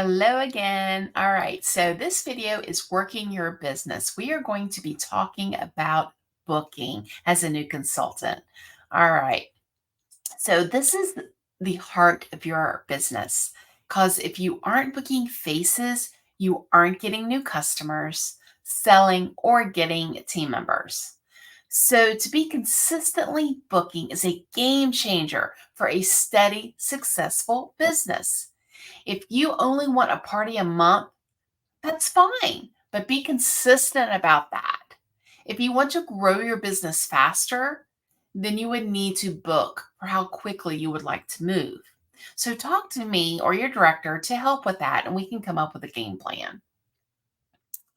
Hello again. All right, so this video is working your business. We are going to be talking about booking as a new consultant. All right, so this is the heart of your business because if you aren't booking faces, you aren't getting new customers, selling, or getting team members. So to be consistently booking is a game changer for a steady, successful business. If you only want a party a month, that's fine, but be consistent about that. If you want to grow your business faster, then you would need to book for how quickly you would like to move. So talk to me or your director to help with that, and we can come up with a game plan.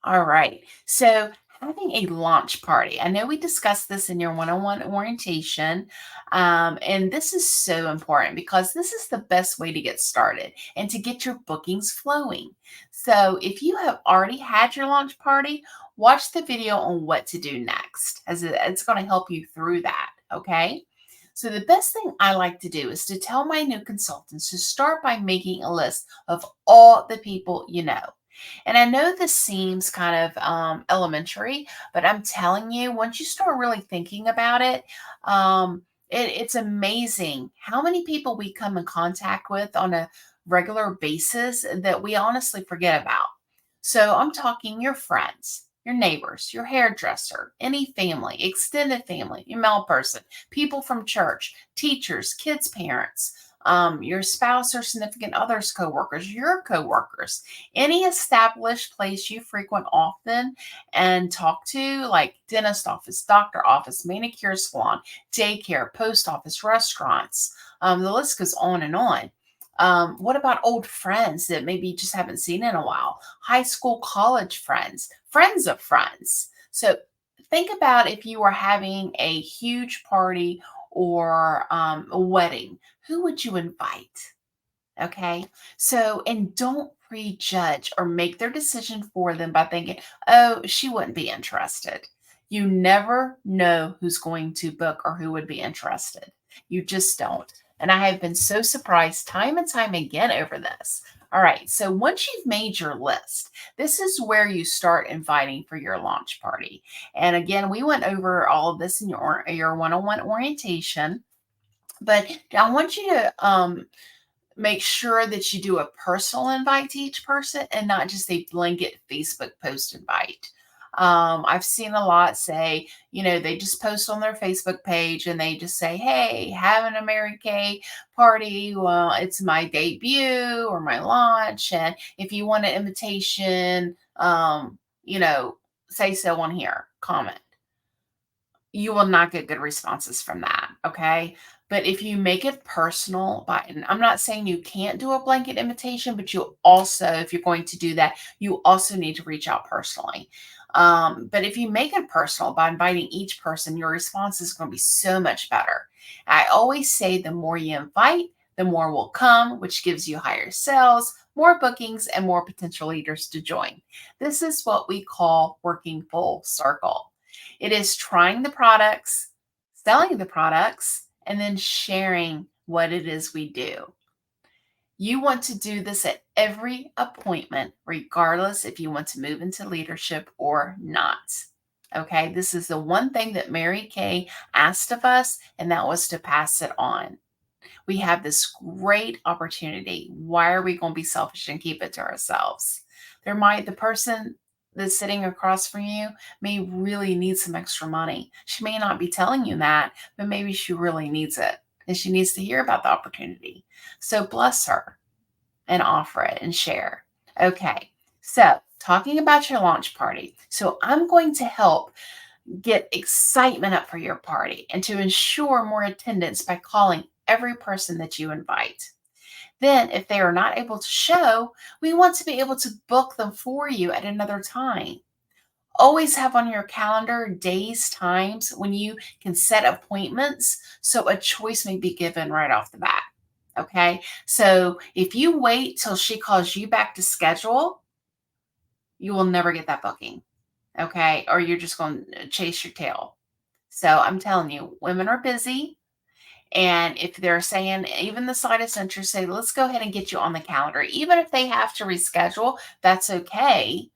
All right. So, having a launch party. I know we discussed this in your one on one orientation. And this is so important because this is the best way to get started and to get your bookings flowing. So, if you have already had your launch party, watch the video on what to do next, as it's going to help you through that. Okay. So, the best thing I like to do is to tell my new consultants to start by making a list of all the people you know. And I know this seems kind of elementary, but I'm telling you, once you start really thinking about it, it's amazing how many people we come in contact with on a regular basis that we honestly forget about. So I'm talking your friends, your neighbors, your hairdresser, any family, extended family, your mail person, people from church, teachers, kids' parents, your spouse or significant others, coworkers, your coworkers, any established place you frequent often and talk to, like dentist office, doctor office, manicure salon, daycare, post office, restaurants. The list goes on and on. What about old friends that maybe you just haven't seen in a while? High school, college friends, friends of friends. So think about if you were having a huge party or a wedding, who would you invite? Okay. So, and don't prejudge or make their decision for them by thinking, oh, she wouldn't be interested. You never know who's going to book or who would be interested. You just don't. And I have been so surprised time and time again over this. All right. So once you've made your list, this is where you start inviting for your launch party. And again, we went over all of this in your one-on-one orientation, but I want you to make sure that you do a personal invite to each person and not just a blanket Facebook post invite. I've seen a lot say, they just post on their Facebook page and they just say, hey, having a Mary Kay party. Well, it's my debut or my launch. And if you want an invitation, say so on here, comment. You will not get good responses from that, okay? But if you make it personal, and I'm not saying you can't do a blanket invitation, but you also, if you're going to do that, you also need to reach out personally. But if you make it personal by inviting each person, your response is going to be so much better. I always say the more you invite, the more will come, which gives you higher sales, more bookings, and more potential leaders to join. This is what we call working full circle. It is trying the products, selling the products, and then sharing what it is we do. You want to do this at every appointment, regardless if you want to move into leadership or not. Okay, this is the one thing that Mary Kay asked of us, and that was to pass it on. We have this great opportunity. Why are we going to be selfish and keep it to ourselves? The person that's sitting across from you may really need some extra money. She may not be telling you that, but maybe she really needs it and she needs to hear about the opportunity. So bless her and offer it and share. Okay. So talking about your launch party. So I'm going to help get excitement up for your party and to ensure more attendance by calling every person that you invite. Then, if they are not able to show, we want to be able to book them for you at another time. Always have on your calendar days, times when you can set appointments so a choice may be given right off the bat. Okay. So if you wait till she calls you back to schedule, you will never get that booking. Okay. Or you're just going to chase your tail. So I'm telling you, women are busy And if they're saying even the slightest interest, say, let's go ahead and get you on the calendar. Even if they have to reschedule, that's okay.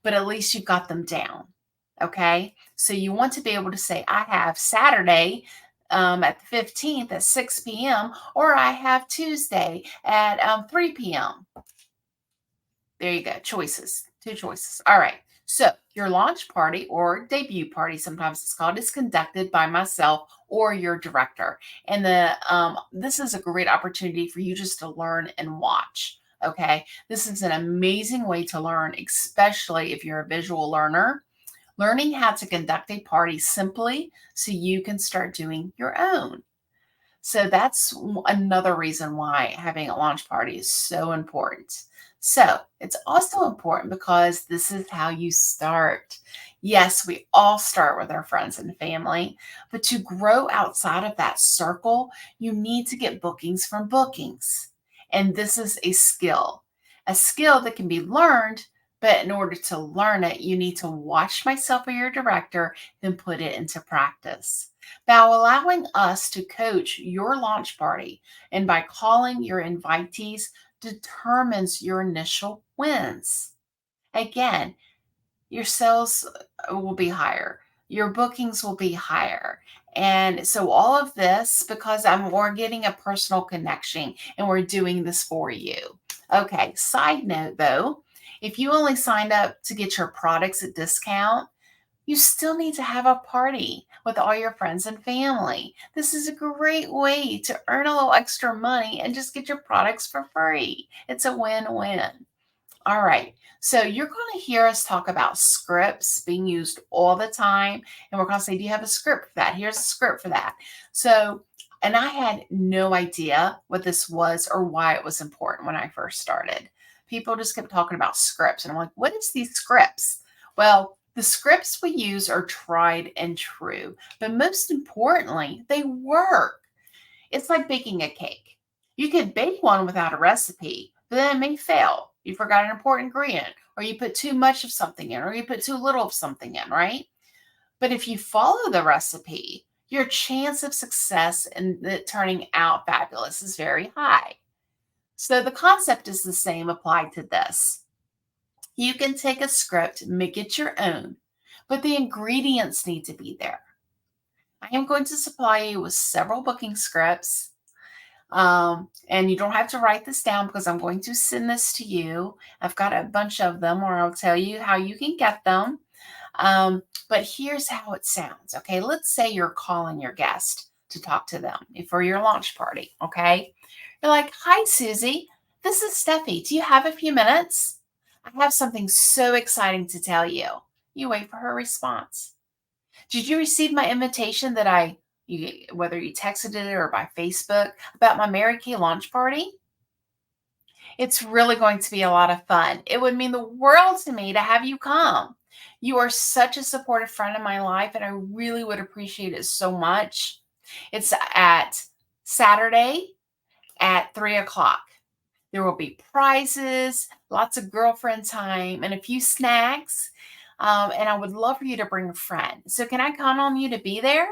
But at least you've got them down. Okay. So you want to be able to say, I have Saturday at the 15th at 6 p.m., or I have Tuesday at 3 p.m. There you go. Choices. Two choices. All right. So your launch party or debut party, sometimes it's called, is conducted by myself or your director. And this is a great opportunity for you just to learn and watch. Okay. This is an amazing way to learn, especially if you're a visual learner. Learning how to conduct a party simply so you can start doing your own. So that's another reason why having a launch party is so important. So it's also important because this is how you start. Yes, we all start with our friends and family, but to grow outside of that circle, you need to get bookings from bookings. And this is a skill that can be learned. But in order to learn it, you need to watch myself or your director, then put it into practice. Now, allowing us to coach your launch party and by calling your invitees determines your initial wins. Again, your sales will be higher, your bookings will be higher. And so, all of this because we're getting a personal connection and we're doing this for you. Okay, side note though, if you only signed up to get your products at discount, you still need to have a party with all your friends and family. This is a great way to earn a little extra money and just get your products for free. It's a win win. All right. So you're going to hear us talk about scripts being used all the time. And we're going to say, do you have a script for that? Here's a script for that. So, and I had no idea what this was or why it was important when I first started. People just kept talking about scripts. And I'm like, what is these scripts? Well, the scripts we use are tried and true, but most importantly, they work. It's like baking a cake. You could bake one without a recipe, but then it may fail. You forgot an important ingredient, or you put too much of something in, or you put too little of something in, right? But if you follow the recipe, your chance of success and it turning out fabulous is very high. So the concept is the same applied to this. You can take a script, make it your own, but the ingredients need to be there. I am going to supply you with several booking scripts. And you don't have to write this down because I'm going to send this to you. I've got a bunch of them, or I'll tell you how you can get them. But here's how it sounds. Okay, let's say you're calling your guest to talk to them for your launch party. Okay, you're like, "Hi, Susie. This is Steffi. Do you have a few minutes? I have something so exciting to tell you." You wait for her response. Did you receive my invitation whether you texted it or by Facebook about my Mary Kay launch party? It's really going to be a lot of fun. It would mean the world to me to have you come. You are such a supportive friend in my life, and I really would appreciate it so much. It's at Saturday at 3 o'clock. There will be prizes, lots of girlfriend time, and a few snacks. And I would love for you to bring a friend. So, can I count on you to be there?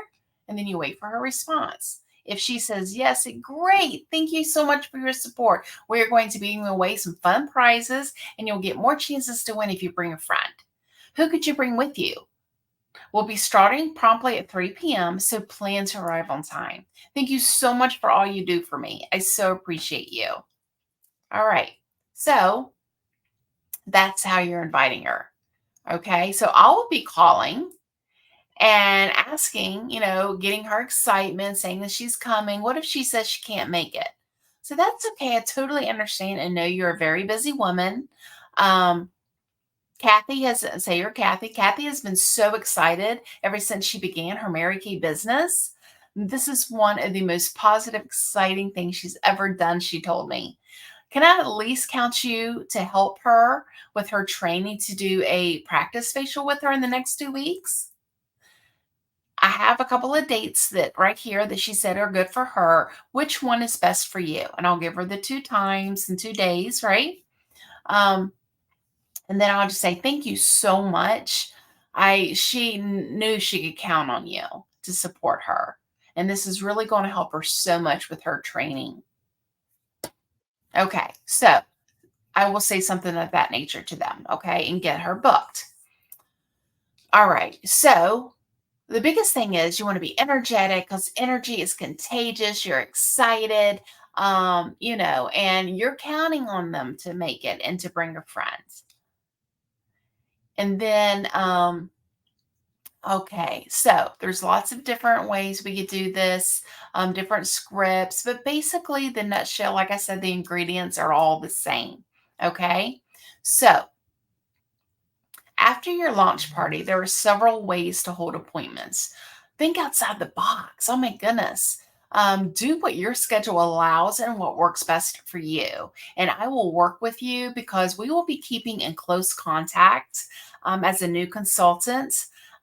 And then you wait for her response. If she says yes, great. Thank you so much for your support. We're going to be giving away some fun prizes, and you'll get more chances to win if you bring a friend. Who could you bring with you? We'll be starting promptly at 3 p.m., so plan to arrive on time. Thank you so much for all you do for me. I so appreciate you. All right. So that's how you're inviting her. Okay. So I will be calling and asking, getting her excitement, saying that she's coming. What if she says she can't make it? So that's okay. I totally understand and know you're a very busy woman. Um, Kathy say you're Kathy. Kathy has been so excited ever since she began her Mary Kay business. This is one of the most positive, exciting things she's ever done, she told me. Can I at least count you to help her with her training to do a practice facial with her in the next 2 weeks? I have a couple of dates that right here that she said are good for her. Which one is best for you? And I'll give her the 2 times and 2 days, right? Um, and then I'll just say, thank you so much. She knew she could count on you to support her. And this is really going to help her so much with her training. Okay, so I will say something of that nature to them, okay, and get her booked. All right, so the biggest thing is you want to be energetic because energy is contagious. You're excited, and you're counting on them to make it and to bring a friend. And then, okay, so there's lots of different ways we could do this, different scripts, but basically, the nutshell, like I said, the ingredients are all the same. Okay, so after your launch party, there are several ways to hold appointments. Think outside the box. Oh my goodness. Do what your schedule allows and what works best for you. And I will work with you because we will be keeping in close contact as a new consultant.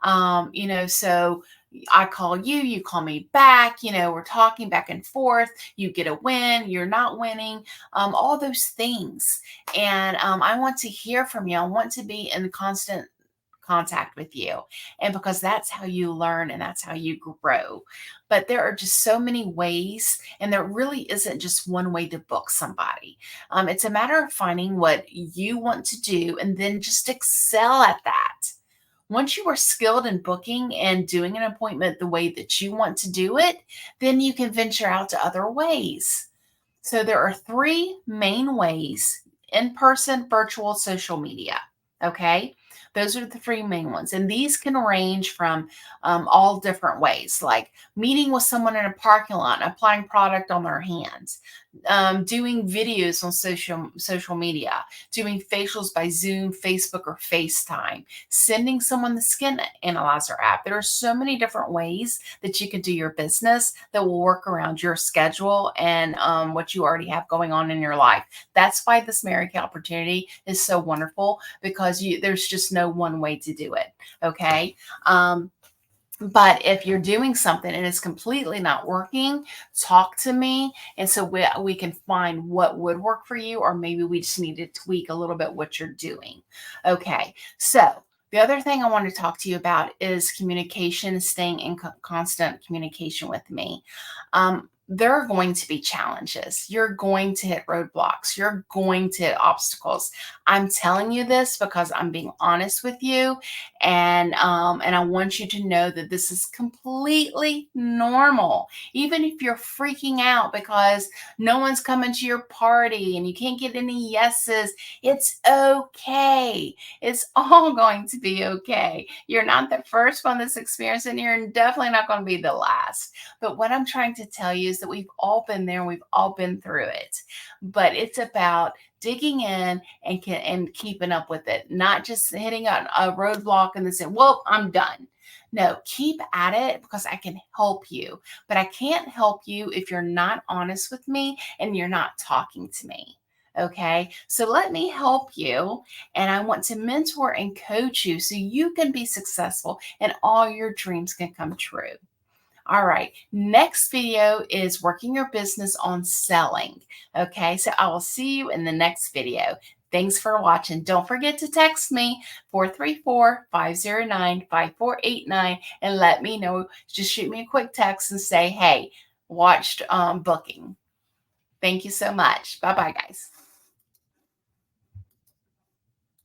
So I call you, you call me back, we're talking back and forth. You get a win, you're not winning, all those things. And I want to hear from you. I want to be in constant contact with you. And because that's how you learn and that's how you grow. But there are just so many ways, and there really isn't just one way to book somebody. It's a matter of finding what you want to do and then just excel at that. Once you are skilled in booking and doing an appointment the way that you want to do it, then you can venture out to other ways. So there are three main ways: in person, virtual, social media. Okay. Those are the three main ones. And these can range from all different ways, like meeting with someone in a parking lot, applying product on their hands, doing videos on social media, doing facials by Zoom, Facebook, or FaceTime, sending someone the Skin Analyzer app. There are so many different ways that you can do your business that will work around your schedule and what you already have going on in your life. That's why this Mary Kay opportunity is so wonderful, because there's just no one way to do it. Okay. But if you're doing something and it's completely not working, talk to me. And so we can find what would work for you, or maybe we just need to tweak a little bit what you're doing. Okay. So the other thing I want to talk to you about is communication, staying in constant communication with me. There are going to be challenges. You're going to hit roadblocks. You're going to hit obstacles. I'm telling you this because I'm being honest with you, and I want you to know that this is completely normal. Even if you're freaking out because no one's coming to your party and you can't get any yeses, it's okay. It's all going to be okay. You're not the first one that's experiencing it. You're definitely not going to be the last. But what I'm trying to tell you is that we've all been there. We've all been through it. But it's about digging in and keeping up with it, not just hitting a roadblock and then saying, well, I'm done. No, keep at it because I can help you. But I can't help you if you're not honest with me and you're not talking to me. Okay. So let me help you. And I want to mentor and coach you so you can be successful and all your dreams can come true. All right. Next video is working your business on selling. Okay. So I will see you in the next video. Thanks for watching. Don't forget to text me 434-509-5489 and let me know. Just shoot me a quick text and say, hey, watched booking. Thank you so much. Bye-bye, guys.